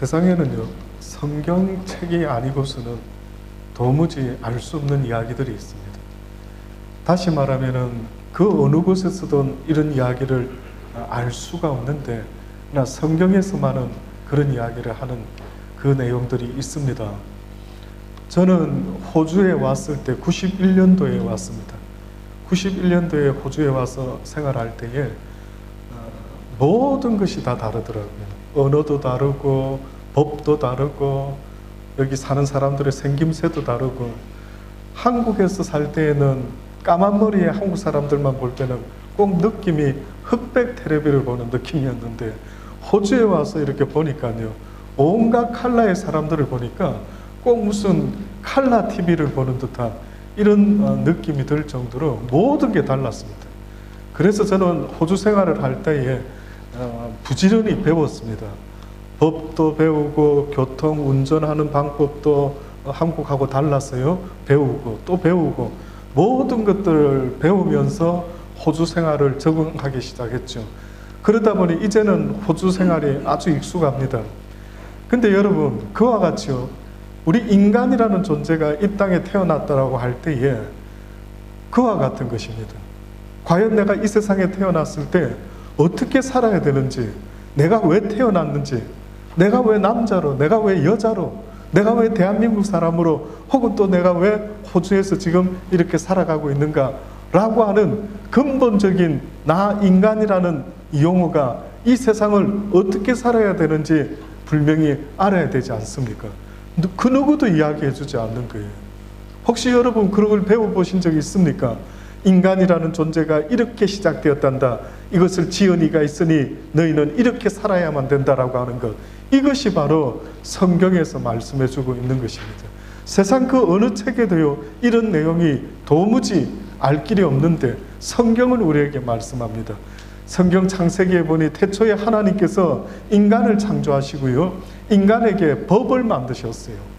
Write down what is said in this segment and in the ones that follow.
세상에는요, 성경책이 아니고서는 도무지 알 수 없는 이야기들이 있습니다. 다시 말하면은 그 어느 곳에서든 이런 이야기를 알 수가 없는데, 그러나 성경에서만은 그런 이야기를 하는 그 내용들이 있습니다. 저는 호주에 왔을 때 91년도에 왔습니다. 91년도에 호주에 와서 생활할 때에 모든 것이 다 다르더라고요. 언어도 다르고 법도 다르고 여기 사는 사람들의 생김새도 다르고, 한국에서 살 때에는 까만 머리에 한국 사람들만 볼 때는 꼭 느낌이 흑백 텔레비를 보는 느낌이었는데, 호주에 와서 이렇게 보니까요, 온갖 컬러의 사람들을 보니까 꼭 무슨 컬러 TV를 보는 듯한 이런 느낌이 들 정도로 모든 게 달랐습니다. 그래서 저는 호주 생활을 할 때에 부지런히 배웠습니다. 법도 배우고 교통 운전하는 방법도 한국하고 달라서요, 배우고 또 배우고 모든 것들을 배우면서 호주 생활을 적응하기 시작했죠. 그러다 보니 이제는 호주 생활이 아주 익숙합니다. 근데 여러분, 그와 같이요, 우리 인간이라는 존재가 이 땅에 태어났다라고 할 때에 그와 같은 것입니다. 과연 내가 이 세상에 태어났을 때 어떻게 살아야 되는지, 내가 왜 태어났는지, 내가 왜 남자로, 내가 왜 여자로, 내가 왜 대한민국 사람으로, 혹은 또 내가 왜 호주에서 지금 이렇게 살아가고 있는가 라고 하는 근본적인 나 인간이라는 이 용어가 이 세상을 어떻게 살아야 되는지 분명히 알아야 되지 않습니까? 그 누구도 이야기해 주지 않는 거예요. 혹시 여러분 그런 걸 배워보신 적이 있습니까? 인간이라는 존재가 이렇게 시작되었단다, 이것을 지은 이가 있으니 너희는 이렇게 살아야만 된다라고 하는 것, 이것이 바로 성경에서 말씀해 주고 있는 것입니다. 세상 그 어느 책에도요, 이런 내용이 도무지 알 길이 없는데 성경은 우리에게 말씀합니다. 성경 창세기에 보니 태초에 하나님께서 인간을 창조하시고요, 인간에게 법을 만드셨어요.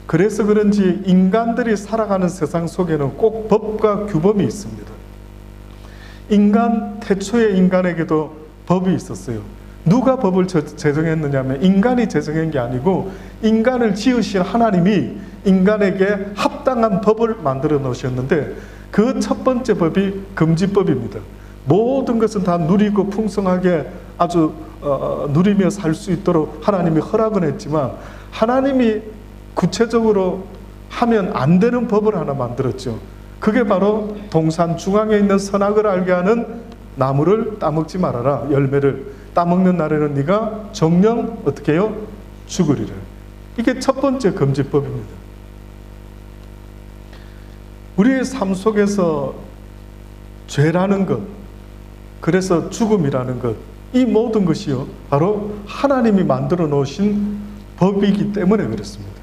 그래서 그런지 인간들이 살아가는 세상 속에는 꼭 법과 규범이 있습니다. 태초의 인간에게도 법이 있었어요. 누가 법을 제정했느냐 하면 인간이 제정한 게 아니고, 인간을 지으신 하나님이 인간에게 합당한 법을 만들어 놓으셨는데, 그 첫 번째 법이 금지법입니다. 모든 것은 다 누리고 풍성하게 아주 누리며 살 수 있도록 하나님이 허락은 했지만, 하나님이 구체적으로 하면 안 되는 법을 하나 만들었죠. 그게 바로 동산 중앙에 있는 선악을 알게 하는 나무를 따먹지 말아라. 열매를 따먹는 날에는 네가 정령 어떻게 해요? 죽으리라. 이게 첫 번째 금지법입니다. 우리의 삶 속에서 죄라는 것, 그래서 죽음이라는 것, 이 모든 것이요, 바로 하나님이 만들어 놓으신 법이기 때문에 그렇습니다.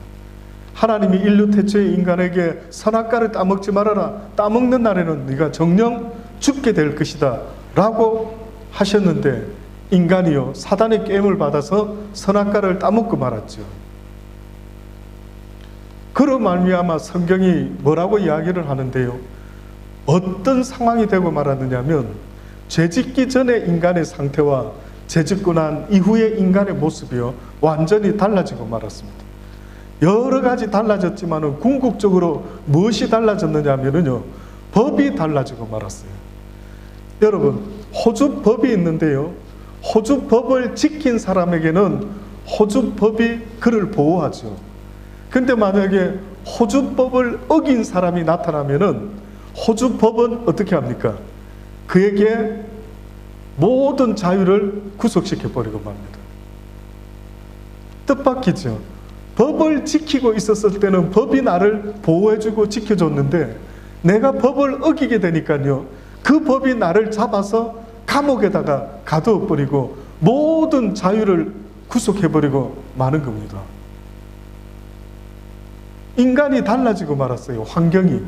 하나님이 인류 태초의 인간에게 선악과를 따먹지 말아라, 따먹는 날에는 네가 정령 죽게 될 것이다 라고 하셨는데, 인간이요, 사단의 게임을 받아서 선악과를 따먹고 말았죠. 그로 말미암아 성경이 뭐라고 이야기를 하는데요, 어떤 상황이 되고 말았느냐면, 죄짓기 전의 인간의 상태와 죄짓고 난 이후의 인간의 모습이요, 완전히 달라지고 말았습니다. 여러 가지 달라졌지만은 궁극적으로 무엇이 달라졌느냐 하면요, 법이 달라지고 말았어요. 여러분, 호주 법이 있는데요, 호주 법을 지킨 사람에게는 호주 법이 그를 보호하죠. 근데 만약에 호주 법을 어긴 사람이 나타나면은 호주 법은 어떻게 합니까? 그에게 모든 자유를 구속시켜 버리고 맙니다. 뜻밖이죠. 법을 지키고 있었을 때는 법이 나를 보호해주고 지켜줬는데, 내가 법을 어기게 되니까요, 그 법이 나를 잡아서 감옥에다가 가두어버리고 모든 자유를 구속해버리고 마는 겁니다. 인간이 달라지고 말았어요. 환경이.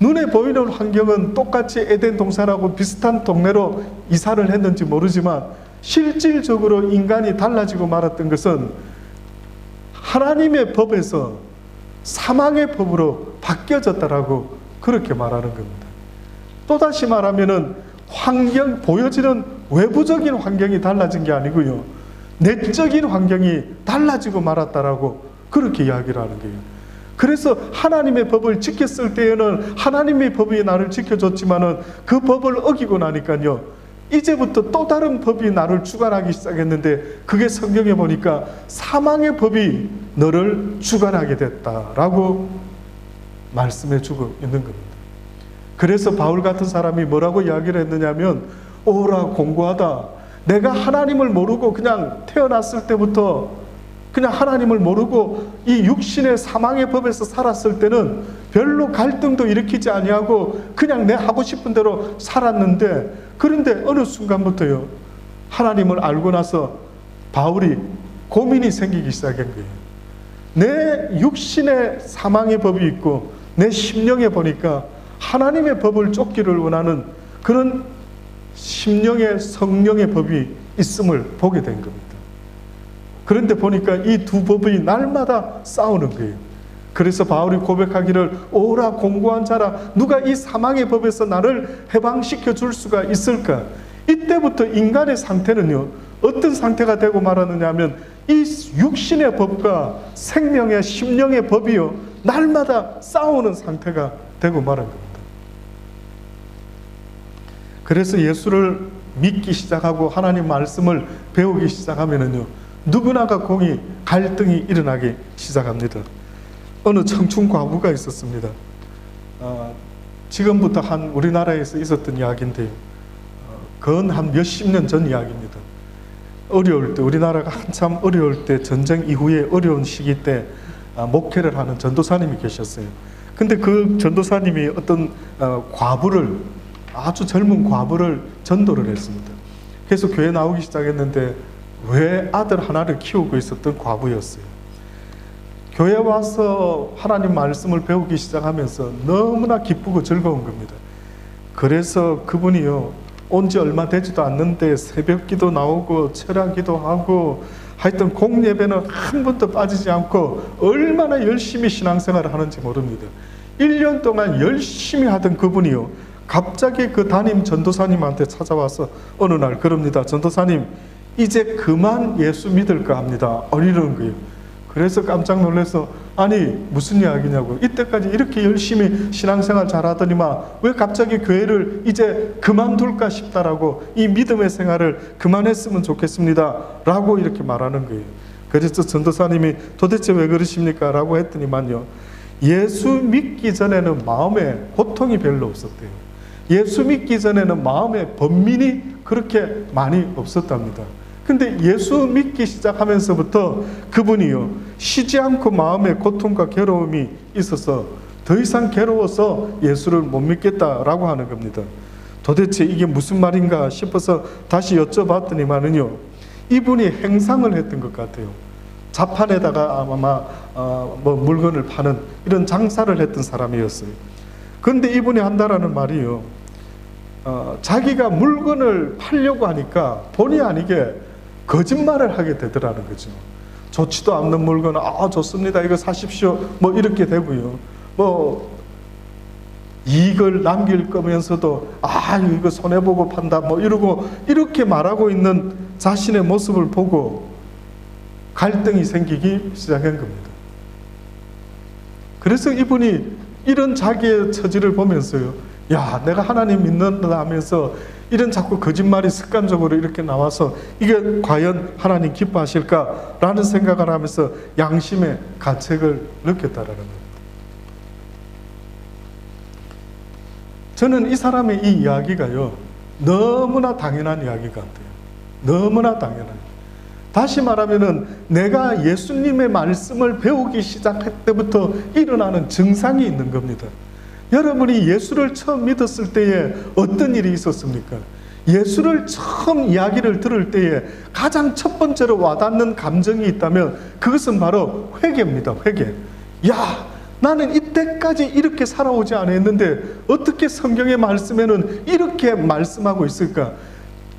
눈에 보이는 환경은 똑같이 에덴 동산하고 비슷한 동네로 이사를 했는지 모르지만, 실질적으로 인간이 달라지고 말았던 것은 하나님의 법에서 사망의 법으로 바뀌어졌다라고 그렇게 말하는 겁니다. 또다시 말하면은 보여지는 외부적인 환경이 달라진 게 아니고요, 내적인 환경이 달라지고 말았다라고 그렇게 이야기를 하는 거예요. 그래서 하나님의 법을 지켰을 때에는 하나님의 법이 나를 지켜줬지만은 그 법을 어기고 나니까요, 이제부터 또 다른 법이 나를 주관하기 시작했는데, 그게 성경에 보니까 사망의 법이 너를 주관하게 됐다라고 말씀해 주고 있는 겁니다. 그래서 바울 같은 사람이 뭐라고 이야기를 했느냐면, 오라 공고하다. 내가 하나님을 모르고 그냥 태어났을 때부터 그냥 하나님을 모르고 이 육신의 사망의 법에서 살았을 때는 별로 갈등도 일으키지 아니하고 그냥 내 하고 싶은 대로 살았는데, 그런데 어느 순간부터요, 하나님을 알고 나서 바울이 고민이 생기기 시작한 거예요. 내 육신의 사망의 법이 있고 내 심령에 보니까 하나님의 법을 쫓기를 원하는 그런 심령의 성령의 법이 있음을 보게 된 겁니다. 그런데 보니까 이 두 법이 날마다 싸우는 거예요. 그래서 바울이 고백하기를, 오라 공고한 자라, 누가 이 사망의 법에서 나를 해방시켜 줄 수가 있을까? 이때부터 인간의 상태는요, 어떤 상태가 되고 말았느냐 하면, 이 육신의 법과 생명의 심령의 법이요, 날마다 싸우는 상태가 되고 말한 겁니다. 그래서 예수를 믿기 시작하고 하나님 말씀을 배우기 시작하면은요, 누구나가 공이 갈등이 일어나기 시작합니다. 어느 청춘 과부가 있었습니다. 지금부터 한 우리나라에서 있었던 이야기인데요, 건 한 몇십 년 전 이야기입니다. 어려울 때, 우리나라가 한참 어려울 때, 전쟁 이후에 어려운 시기 때 목회를 하는 전도사님이 계셨어요. 근데 그 전도사님이 어떤 과부를, 아주 젊은 과부를 전도를 했습니다. 그래서 교회 나오기 시작했는데 왜 아들 하나를 키우고 있었던 과부였어요. 교회 와서 하나님 말씀을 배우기 시작하면서 너무나 기쁘고 즐거운 겁니다. 그래서 그분이요, 온 지 얼마 되지도 않는데 새벽 기도 나오고 철야 기도하고 하여튼 공예배는 한 번도 빠지지 않고 얼마나 열심히 신앙생활을 하는지 모릅니다. 1년 동안 열심히 하던 그분이요, 갑자기 그 담임 전도사님한테 찾아와서 어느 날 그럽니다. 전도사님, 이제 그만 예수 믿을까 합니다. 이러는 거예요. 그래서 깜짝 놀라서, 아니 무슨 이야기냐고, 이때까지 이렇게 열심히 신앙생활 잘하더니만 왜 갑자기 교회를 이제 그만둘까 싶다라고, 이 믿음의 생활을 그만했으면 좋겠습니다 라고 이렇게 말하는 거예요. 그래서 전도사님이 도대체 왜 그러십니까? 라고 했더니만요, 예수 믿기 전에는 마음에 고통이 별로 없었대요. 예수 믿기 전에는 마음에 번민이 그렇게 많이 없었답니다. 근데 예수 믿기 시작하면서부터 그분이요, 쉬지 않고 마음에 고통과 괴로움이 있어서 더 이상 괴로워서 예수를 못 믿겠다라고 하는 겁니다. 도대체 이게 무슨 말인가 싶어서 다시 여쭤봤더니만은요, 이분이 행상을 했던 것 같아요. 자판에다가 아마 뭐 물건을 파는 이런 장사를 했던 사람이었어요. 그런데 이분이 한다라는 말이요, 자기가 물건을 팔려고 하니까 본의 아니게 거짓말을 하게 되더라는 거죠. 좋지도 않는 물건을 좋습니다, 이거 사십시오, 뭐 이렇게 되고요, 뭐 이익을 남길 거면서도 이거 손해보고 판다 뭐 이러고 이렇게 말하고 있는 자신의 모습을 보고 갈등이 생기기 시작한 겁니다. 그래서 이분이 이런 자기의 처지를 보면서요, 야, 내가 하나님 믿는다 하면서 이런 자꾸 거짓말이 습관적으로 이렇게 나와서 이게 과연 하나님 기뻐하실까라는 생각을 하면서 양심의 가책을 느꼈다라는 겁니다. 저는 이 사람의 이 이야기가요, 너무나 당연한 이야기 같아요. 너무나 당연한. 다시 말하면은 내가 예수님의 말씀을 배우기 시작할 때부터 일어나는 증상이 있는 겁니다. 여러분이 예수를 처음 믿었을 때에 어떤 일이 있었습니까? 예수를 처음 이야기를 들을 때에 가장 첫 번째로 와닿는 감정이 있다면 그것은 바로 회개입니다. 회개. 야, 나는 이때까지 이렇게 살아오지 않았는데 어떻게 성경의 말씀에는 이렇게 말씀하고 있을까?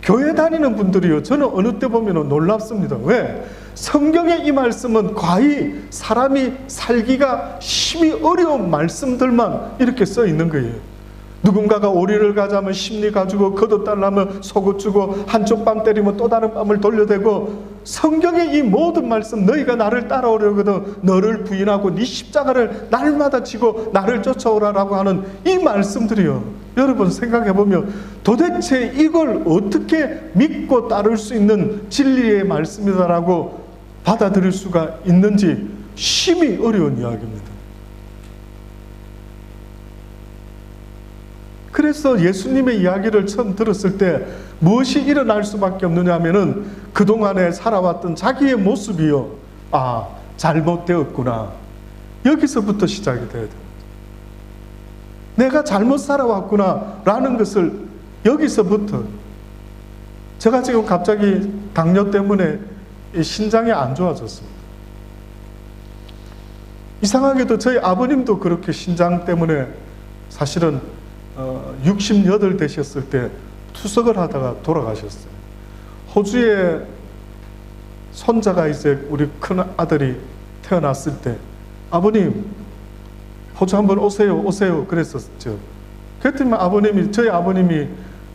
교회 다니는 분들이요, 저는 어느 때 보면 놀랍습니다. 왜? 성경의 이 말씀은 거의 사람이 살기가 심히 어려운 말씀들만 이렇게 써 있는 거예요. 누군가가 오리를 가자면 심리 가지고 거둬달라면 속을 주고 한쪽 뺨 때리면 또 다른 뺨을 돌려대고, 성경의 이 모든 말씀, 너희가 나를 따라오려거든 너를 부인하고 네 십자가를 날마다 지고 나를 쫓아오라라고 하는 이 말씀들이요, 여러분 생각해보면 도대체 이걸 어떻게 믿고 따를 수 있는 진리의 말씀이다라고 받아들일 수가 있는지 심히 어려운 이야기입니다. 그래서 예수님의 이야기를 처음 들었을 때 무엇이 일어날 수밖에 없느냐 하면은 그동안에 살아왔던 자기의 모습이요, 아, 잘못되었구나, 여기서부터 시작이 돼야 돼요. 내가 잘못 살아왔구나 라는 것을 여기서부터. 제가 지금 갑자기 당뇨 때문에 신장이 안 좋아졌습니다. 이상하게도 저희 아버님도 그렇게 신장 때문에 사실은 68 되셨을 때 투석을 하다가 돌아가셨어요. 호주에 손자가 이제 우리 큰 아들이 태어났을 때 아버님 호주 한번 오세요 그랬었죠. 그랬더니 저희 아버님이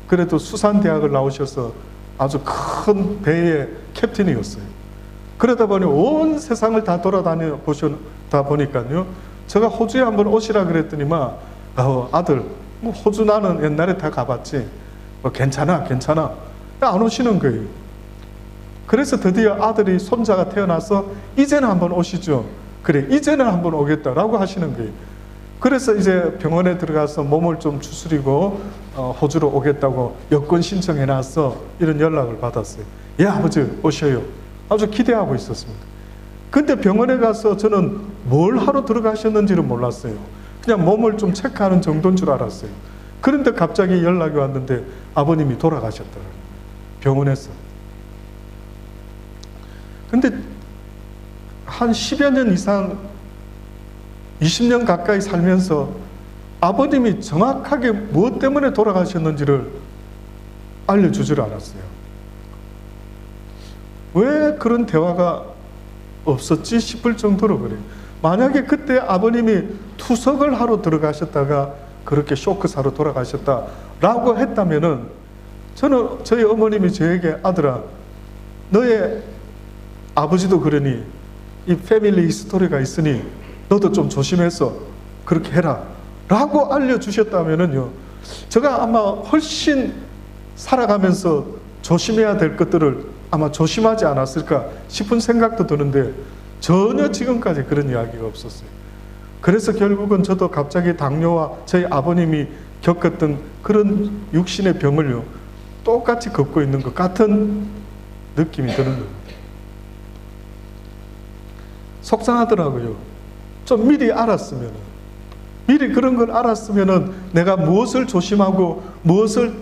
그래도 수산대학을 나오셔서 아주 큰 배의 캡틴이었어요. 그러다 보니 온 세상을 다 돌아다녀 보시다 보니까요, 제가 호주에 한번 오시라 그랬더니만 아들 뭐 호주 나는 옛날에 다 가봤지, 뭐 괜찮아 안 오시는 거예요. 그래서 드디어 아들이 손자가 태어나서 이제는 한번 오시죠. 그래 이제는 한번 오겠다라고 하시는 거예요. 그래서 이제 병원에 들어가서 몸을 좀 추스리고 호주로 오겠다고 여권 신청해놨어, 이런 연락을 받았어요. 예 아버지 오셔요. 아주 기대하고 있었습니다. 근데 병원에 가서 저는 뭘 하러 들어가셨는지를 몰랐어요. 그냥 몸을 좀 체크하는 정도인 줄 알았어요. 그런데 갑자기 연락이 왔는데 아버님이 돌아가셨더라고요, 병원에서. 근데 한 10여 년 이상 20년 가까이 살면서 아버님이 정확하게 무엇 때문에 돌아가셨는지를 알려주질 않았어요. 왜 그런 대화가 없었지 싶을 정도로 그래요. 만약에 그때 아버님이 투석을 하러 들어가셨다가 그렇게 쇼크사로 돌아가셨다라고 했다면은 저희 어머님이 저에게 아들아, 너의 아버지도 그러니 이 패밀리 스토리가 있으니 너도 좀 조심해서 그렇게 해라 라고 알려주셨다면은요, 제가 아마 훨씬 살아가면서 조심해야 될 것들을 아마 조심하지 않았을까 싶은 생각도 드는데 전혀 지금까지 그런 이야기가 없었어요. 그래서 결국은 저도 갑자기 당뇨와 저희 아버님이 겪었던 그런 육신의 병을요, 똑같이 겪고 있는 것 같은 느낌이 드는 겁니다. 속상하더라고요. 좀 미리 알았으면, 미리 그런 걸 알았으면 내가 무엇을 조심하고 무엇을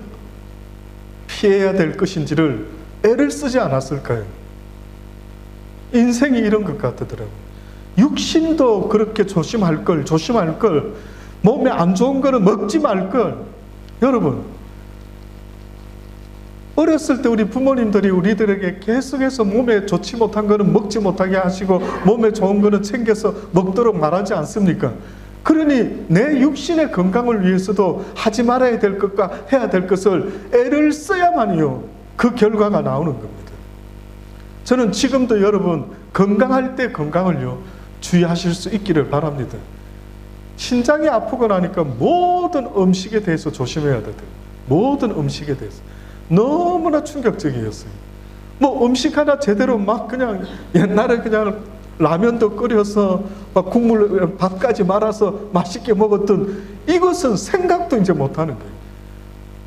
피해야 될 것인지를 애를 쓰지 않았을까요? 인생이 이런 것 같더라고요. 육신도 그렇게 조심할 걸, 몸에 안 좋은 거는 먹지 말 걸. 여러분, 어렸을 때 우리 부모님들이 우리들에게 계속해서 몸에 좋지 못한 거는 먹지 못하게 하시고 몸에 좋은 거는 챙겨서 먹도록 말하지 않습니까? 그러니 내 육신의 건강을 위해서도 하지 말아야 될 것과 해야 될 것을 애를 써야만이요, 그 결과가 나오는 겁니다. 저는 지금도 여러분 건강할 때 건강을요 주의하실 수 있기를 바랍니다. 신장이 아프고 나니까 모든 음식에 대해서 조심해야 돼요. 모든 음식에 대해서 너무나 충격적이었어요. 뭐 음식 하나 제대로 막 그냥 옛날에 그냥 라면도 끓여서 막 국물 밥까지 말아서 맛있게 먹었던 이것은 생각도 이제 못하는 거예요.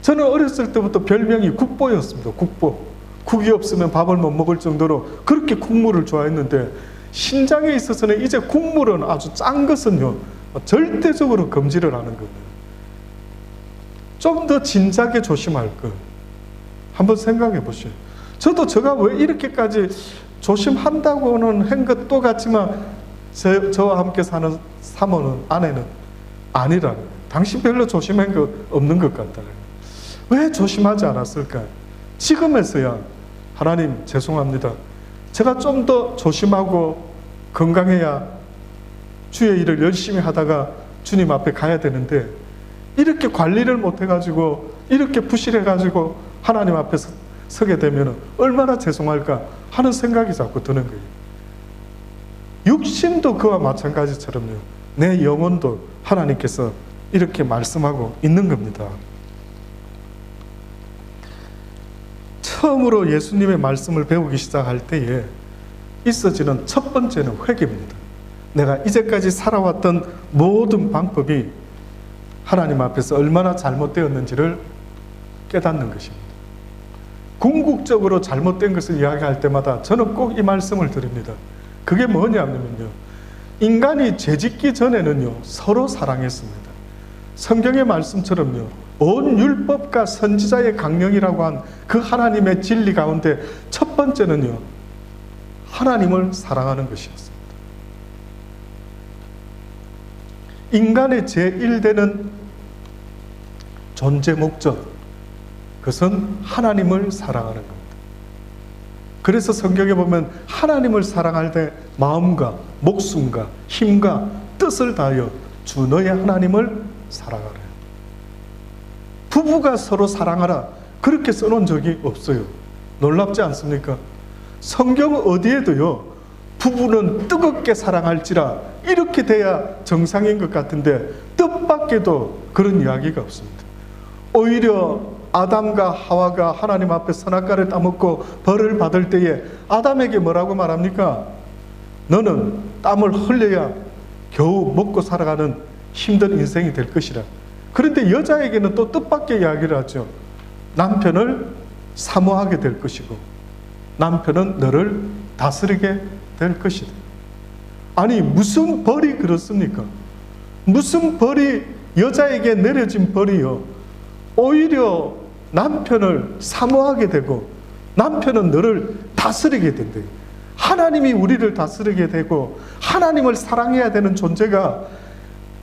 저는 어렸을 때부터 별명이 국보였습니다. 국보. 국이 없으면 밥을 못 먹을 정도로 그렇게 국물을 좋아했는데 신장에 있어서는 이제 국물은 아주 짠 것은요 절대적으로 금지를 하는 겁니다. 좀 더 진작에 조심할 것 한번 생각해 보시죠. 저도 제가 왜 이렇게까지 조심한다고는 한 것도 같지만 저와 함께 사는 사모는 아내는 아니라는 거예요. 당신 별로 조심한 거 없는 것 같다는 거예요. 왜 조심하지 않았을까? 지금에서야 하나님 죄송합니다. 제가 좀 더 조심하고 건강해야 주의 일을 열심히 하다가 주님 앞에 가야 되는데 이렇게 관리를 못해가지고 이렇게 부실해가지고 하나님 앞에서 서게 되면 얼마나 죄송할까 하는 생각이 자꾸 드는 거예요. 육신도 그와 마찬가지처럼요. 내 영혼도 하나님께서 이렇게 말씀하고 있는 겁니다. 처음으로 예수님의 말씀을 배우기 시작할 때에 있어지는 첫 번째는 회개입니다. 내가 이제까지 살아왔던 모든 방법이 하나님 앞에서 얼마나 잘못되었는지를 깨닫는 것입니다. 궁극적으로 잘못된 것을 이야기할 때마다 저는 꼭 이 말씀을 드립니다. 그게 뭐냐면요, 인간이 죄짓기 전에는요 서로 사랑했습니다. 성경의 말씀처럼요, 온 율법과 선지자의 강령이라고 한 그 하나님의 진리 가운데 첫 번째는요, 하나님을 사랑하는 것이었습니다. 인간의 제1되는 존재 목적, 그것은 하나님을 사랑하는 겁니다. 그래서 성경에 보면 하나님을 사랑할 때 마음과 목숨과 힘과 뜻을 다하여 주 너의 하나님을 사랑하라. 부부가 서로 사랑하라 그렇게 써놓은 적이 없어요. 놀랍지 않습니까? 성경 어디에도요 부부는 뜨겁게 사랑할지라 이렇게 돼야 정상인 것 같은데 뜻밖에도 그런 이야기가 없습니다. 오히려 아담과 하와가 하나님 앞에 선악과를 따먹고 벌을 받을 때에 아담에게 뭐라고 말합니까? 너는 땀을 흘려야 겨우 먹고 살아가는 힘든 인생이 될 것이라. 그런데 여자에게는 또 뜻밖의 이야기를 하죠. 남편을 사모하게 될 것이고 남편은 너를 다스리게 될 것이다. 아니 무슨 벌이 그렇습니까? 무슨 벌이 여자에게 내려진 벌이요 오히려 남편을 사모하게 되고 남편은 너를 다스리게 된대요. 하나님이 우리를 다스리게 되고 하나님을 사랑해야 되는 존재가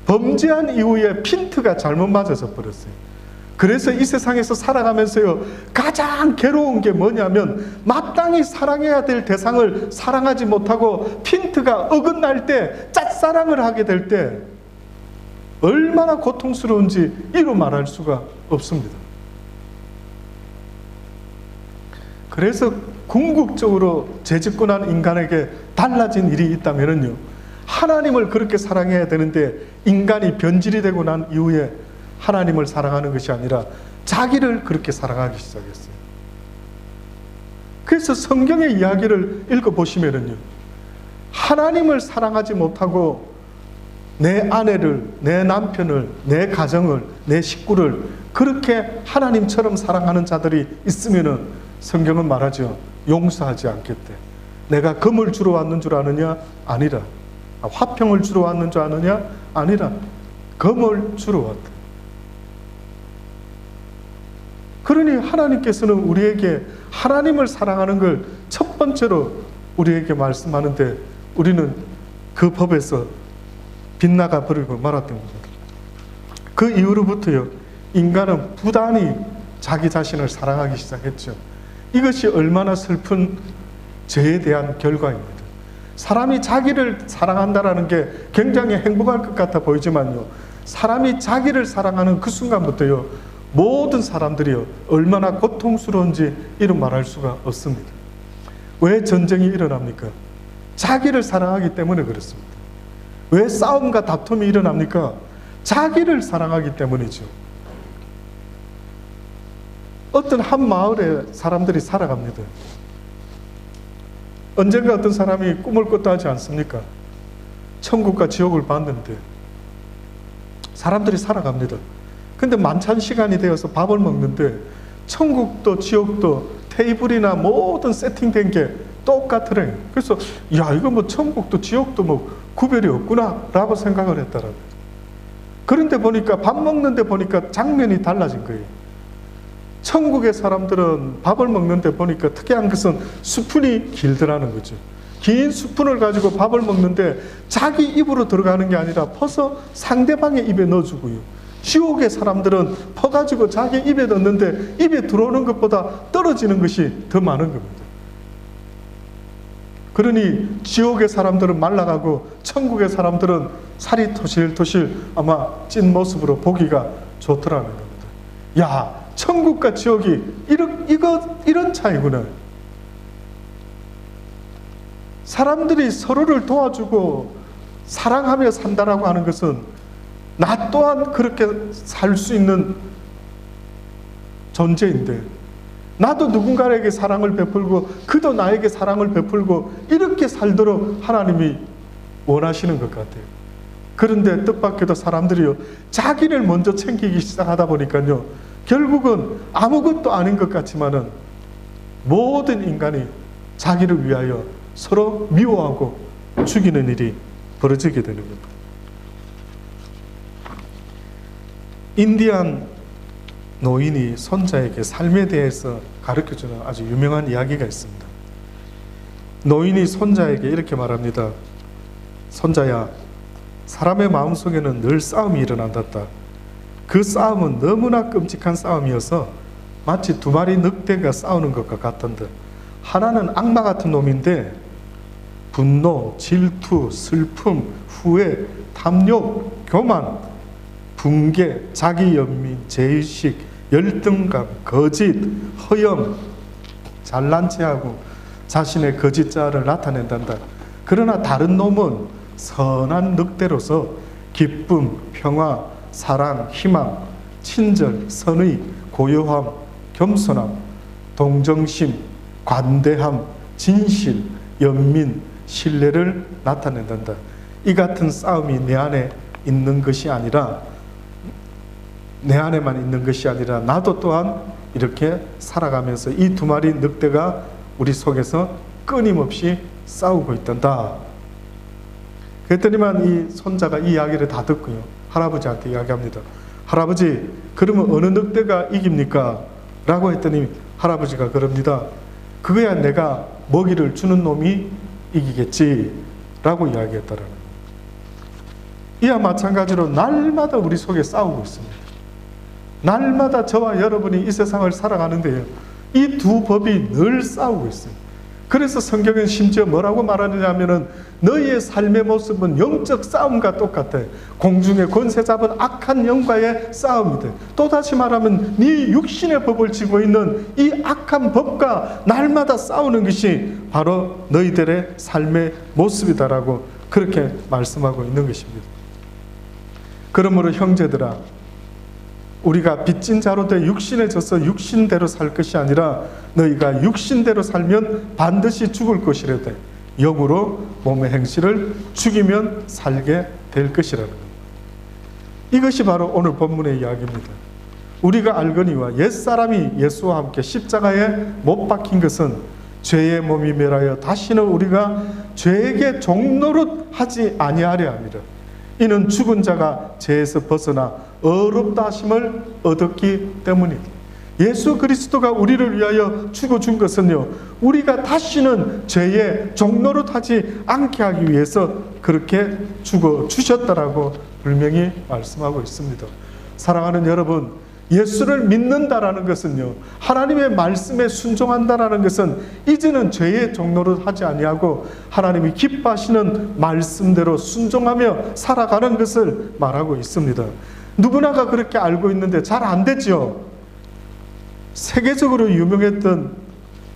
범죄한 이후에 핀트가 잘못 맞아져 버렸어요. 그래서 이 세상에서 살아가면서요 가장 괴로운 게 뭐냐면 마땅히 사랑해야 될 대상을 사랑하지 못하고 핀트가 어긋날 때 짝사랑을 하게 될 때 얼마나 고통스러운지 이루 말할 수가 없습니다. 그래서 궁극적으로 죄짓고 난 인간에게 달라진 일이 있다면요 하나님을 그렇게 사랑해야 되는데 인간이 변질이 되고 난 이후에 하나님을 사랑하는 것이 아니라 자기를 그렇게 사랑하기 시작했어요. 그래서 성경의 이야기를 읽어보시면요 하나님을 사랑하지 못하고 내 아내를, 내 남편을, 내 가정을, 내 식구를 그렇게 하나님처럼 사랑하는 자들이 있으면은 성경은 말하죠. 용서하지 않겠대. 내가 금을 주러 왔는 줄 아느냐? 아니라. 화평을 주러 왔는 줄 아느냐? 아니라. 금을 주러 왔다. 그러니 하나님께서는 우리에게 하나님을 사랑하는 걸 첫 번째로 우리에게 말씀하는데 우리는 그 법에서 빗나가 버리고 말았던 겁니다. 그 이후로부터요 인간은 부단히 자기 자신을 사랑하기 시작했죠. 이것이 얼마나 슬픈 죄에 대한 결과입니다. 사람이 자기를 사랑한다는 게 굉장히 행복할 것 같아 보이지만요 사람이 자기를 사랑하는 그 순간부터요 모든 사람들이요 얼마나 고통스러운지 이루 말할 수가 없습니다. 왜 전쟁이 일어납니까? 자기를 사랑하기 때문에 그렇습니다. 왜 싸움과 다툼이 일어납니까? 자기를 사랑하기 때문이죠. 어떤 한 마을에 사람들이 살아갑니다. 언젠가 어떤 사람이 꿈을 꿨다 하지 않습니까? 천국과 지옥을 봤는데 사람들이 살아갑니다. 근데 만찬 시간이 되어서 밥을 먹는데 천국도 지옥도 테이블이나 모든 세팅된 게 똑같으래. 그래서 야 이거 뭐 천국도 지옥도 뭐 구별이 없구나 라고 생각을 했더라고요. 그런데 보니까 밥 먹는데 보니까 장면이 달라진 거예요. 천국의 사람들은 밥을 먹는데 보니까 특이한 것은 스푼이 길더라는 거죠. 긴 스푼을 가지고 밥을 먹는데 자기 입으로 들어가는 게 아니라 퍼서 상대방의 입에 넣어주고요. 지옥의 사람들은 퍼가지고 자기 입에 넣는데 입에 들어오는 것보다 떨어지는 것이 더 많은 겁니다. 그러니 지옥의 사람들은 말라가고 천국의 사람들은 살이 토실토실 아마 찐 모습으로 보기가 좋더라는 겁니다. 야, 천국과 지옥이 이런 차이구나. 사람들이 서로를 도와주고 사랑하며 산다라고 하는 것은 나 또한 그렇게 살 수 있는 존재인데, 나도 누군가에게 사랑을 베풀고 그도 나에게 사랑을 베풀고 이렇게 살도록 하나님이 원하시는 것 같아요. 그런데 뜻밖에도 사람들이요, 자기를 먼저 챙기기 시작하다 보니까요, 결국은 아무것도 아닌 것 같지만은 모든 인간이 자기를 위하여 서로 미워하고 죽이는 일이 벌어지게 되는 겁니다. 인디안 노인이 손자에게 삶에 대해서 가르쳐주는 아주 유명한 이야기가 있습니다. 노인이 손자에게 이렇게 말합니다. 손자야, 사람의 마음속에는 늘 싸움이 일어난다. 그 싸움은 너무나 끔찍한 싸움이어서 마치 두 마리 늑대가 싸우는 것과 같던데, 하나는 악마 같은 놈인데 분노, 질투, 슬픔, 후회, 탐욕, 교만, 붕괴, 자기연민, 죄의식, 열등감, 거짓, 허영, 잘난 체하고 자신의 거짓자를 나타낸단다. 그러나 다른 놈은 선한 늑대로서 기쁨, 평화, 사랑, 희망, 친절, 선의, 고요함, 겸손함, 동정심, 관대함, 진실, 연민, 신뢰를 나타낸단다. 이 같은 싸움이 내 안에 있는 것이 아니라, 내 안에만 있는 것이 아니라 나도 또한 이렇게 살아가면서 이 두 마리 늑대가 우리 속에서 끊임없이 싸우고 있단다. 그랬더니만 이 손자가 이 이야기를 다 듣고요, 할아버지한테 이야기합니다. 할아버지, 그러면 어느 늑대가 이깁니까? 라고 했더니 할아버지가 그럽니다. 그거야 내가 먹이를 주는 놈이 이기겠지 라고 이야기했다라는 거예요. 이와 마찬가지로 날마다 우리 속에 싸우고 있습니다. 날마다 저와 여러분이 이 세상을 살아가는데요, 이 두 법이 늘 싸우고 있습니다. 그래서 성경은 심지어 뭐라고 말하느냐면은 너희의 삶의 모습은 영적 싸움과 똑같아. 공중의 권세 잡은 악한 영과의 싸움이다. 또다시 말하면 네 육신의 법을 지고 있는 이 악한 법과 날마다 싸우는 것이 바로 너희들의 삶의 모습이다라고 그렇게 말씀하고 있는 것입니다. 그러므로 형제들아, 우리가 빚진 자로 돼 육신에 져서 육신대로 살 것이 아니라 너희가 육신대로 살면 반드시 죽을 것이라되 영으로 몸의 행실을 죽이면 살게 될 것이라는 겁니다. 이것이 바로 오늘 본문의 이야기입니다. 우리가 알거니와 옛사람이 예수와 함께 십자가에 못 박힌 것은 죄의 몸이 멸하여 다시는 우리가 죄에게 종노릇 하지 아니하려 합니다. 이는 죽은 자가 죄에서 벗어나 의롭다 하심을 얻었기 때문입니다. 예수 그리스도가 우리를 위하여 죽어준 것은요, 우리가 다시는 죄에 종노릇하지 않게 하기 위해서 그렇게 죽어주셨다라고 분명히 말씀하고 있습니다. 사랑하는 여러분, 예수를 믿는다라는 것은요, 하나님의 말씀에 순종한다라는 것은 이제는 죄의 종노릇 하지 아니하고 하나님이 기뻐하시는 말씀대로 순종하며 살아가는 것을 말하고 있습니다. 누구나가 그렇게 알고 있는데 잘 안 되죠. 세계적으로 유명했던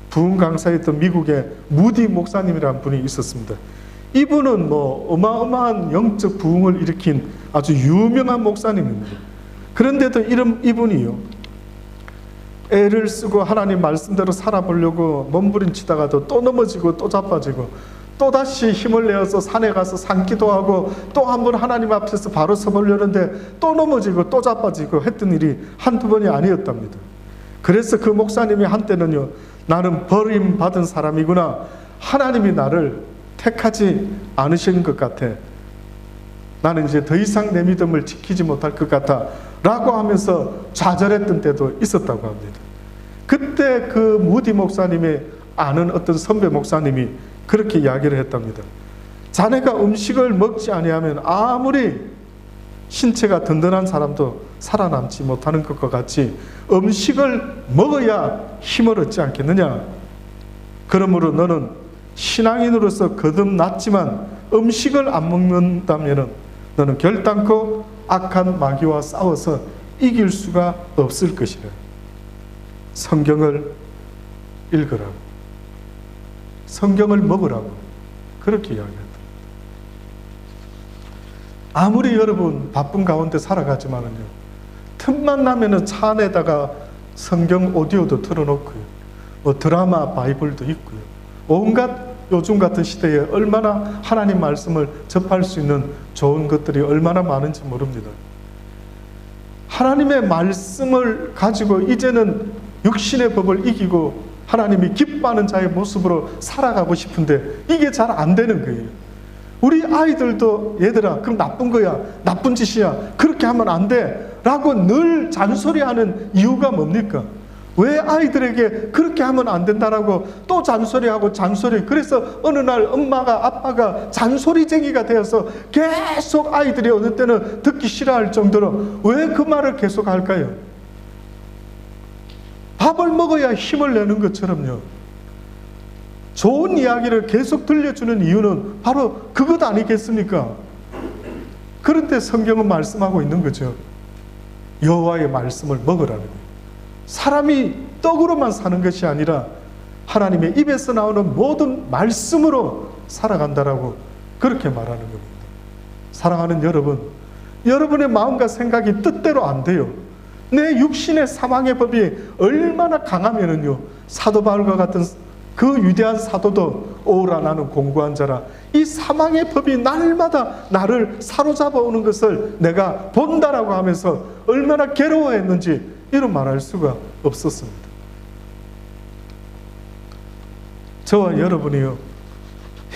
부흥 강사였던 미국의 무디 목사님이라는 분이 있었습니다. 이분은 어마어마한 영적 부흥을 일으킨 아주 유명한 목사님입니다. 그런데도 이분이요, 애를 쓰고 하나님 말씀대로 살아보려고 몸부림치다가도 또 넘어지고 또 자빠지고 또다시 힘을 내어서 산에 가서 산기도하고 또 한 번 하나님 앞에서 바로 서보려는데 또 넘어지고 또 자빠지고 했던 일이 한두 번이 아니었답니다. 그래서 그 목사님이 한때는요, 나는 버림받은 사람이구나, 하나님이 나를 택하지 않으신 것 같아, 나는 이제 더 이상 내 믿음을 지키지 못할 것 같아 라고 하면서 좌절했던 때도 있었다고 합니다. 그때 그 무디 목사님의 아는 어떤 선배 목사님이 그렇게 이야기를 했답니다. 자네가 음식을 먹지 아니하면 아무리 신체가 든든한 사람도 살아남지 못하는 것과 같이 음식을 먹어야 힘을 얻지 않겠느냐. 그러므로 너는 신앙인으로서 거듭났지만 음식을 안 먹는다면 너는 결단코 악한 마귀와 싸워서 이길 수가 없을 것이라. 성경을 읽으라고, 성경을 먹으라고 그렇게 이야기합니다. 아무리 여러분 바쁜 가운데 살아가지만은요, 틈만 나면은 차 안에다가 성경 오디오도 틀어놓고요, 뭐 드라마 바이블도 있고요, 온갖 요즘 같은 시대에 얼마나 하나님 말씀을 접할 수 있는 좋은 것들이 얼마나 많은지 모릅니다. 하나님의 말씀을 가지고 이제는 육신의 법을 이기고 하나님이 기뻐하는 자의 모습으로 살아가고 싶은데 이게 잘 안 되는 거예요. 우리 아이들도 얘들아 그럼 나쁜 거야, 나쁜 짓이야, 그렇게 하면 안 돼 라고 늘 잔소리하는 이유가 뭡니까? 왜 아이들에게 그렇게 하면 안 된다라고 또 잔소리하고 잔소리. 그래서 어느 날 엄마가 아빠가 잔소리쟁이가 되어서 계속 아이들이 어느 때는 듣기 싫어할 정도로 왜 그 말을 계속 할까요? 밥을 먹어야 힘을 내는 것처럼요, 좋은 이야기를 계속 들려주는 이유는 바로 그것 아니겠습니까? 그런데 성경은 말씀하고 있는 거죠. 여호와의 말씀을 먹으라는 거예요. 사람이 떡으로만 사는 것이 아니라 하나님의 입에서 나오는 모든 말씀으로 살아간다라고 그렇게 말하는 겁니다. 사랑하는 여러분, 여러분의 마음과 생각이 뜻대로 안 돼요. 내 육신의 사망의 법이 얼마나 강하면은요, 사도 바울과 같은 그 위대한 사도도 오라 나는 공고한 자라, 이 사망의 법이 날마다 나를 사로잡아 오는 것을 내가 본다라고 하면서 얼마나 괴로워했는지 이런 말할 수가 없었습니다. 저와 여러분이요,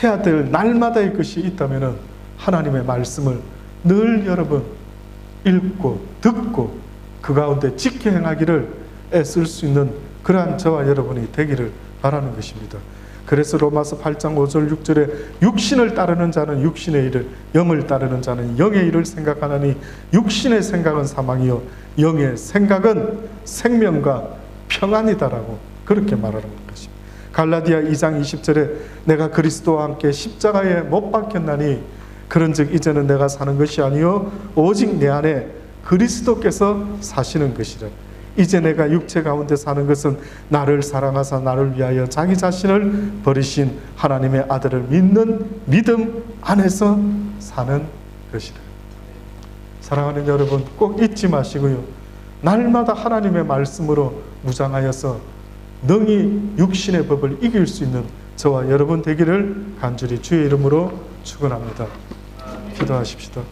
해야 될 날마다의 것이 있다면 하나님의 말씀을 늘 여러분 읽고 듣고 그 가운데 지켜 행하기를 애쓸 수 있는 그러한 저와 여러분이 되기를 바라는 것입니다. 그래서 로마서 8장 5절 6절에 육신을 따르는 자는 육신의 일을, 영을 따르는 자는 영의 일을 생각하나니 육신의 생각은 사망이요 영의 생각은 생명과 평안이다라고 그렇게 말하는 것입니다. 갈라디아 2장 20절에 내가 그리스도와 함께 십자가에 못 박혔나니 그런즉 이제는 내가 사는 것이 아니요 오직 내 안에 그리스도께서 사시는 것이라. 이제 내가 육체 가운데 사는 것은 나를 사랑하사 나를 위하여 자기 자신을 버리신 하나님의 아들을 믿는 믿음 안에서 사는 것이라. 사랑하는 여러분, 꼭 잊지 마시고요, 날마다 하나님의 말씀으로 무장하여서 능히 육신의 법을 이길 수 있는 저와 여러분 되기를 간절히 주의 이름으로 축원합니다. 기도하십시다.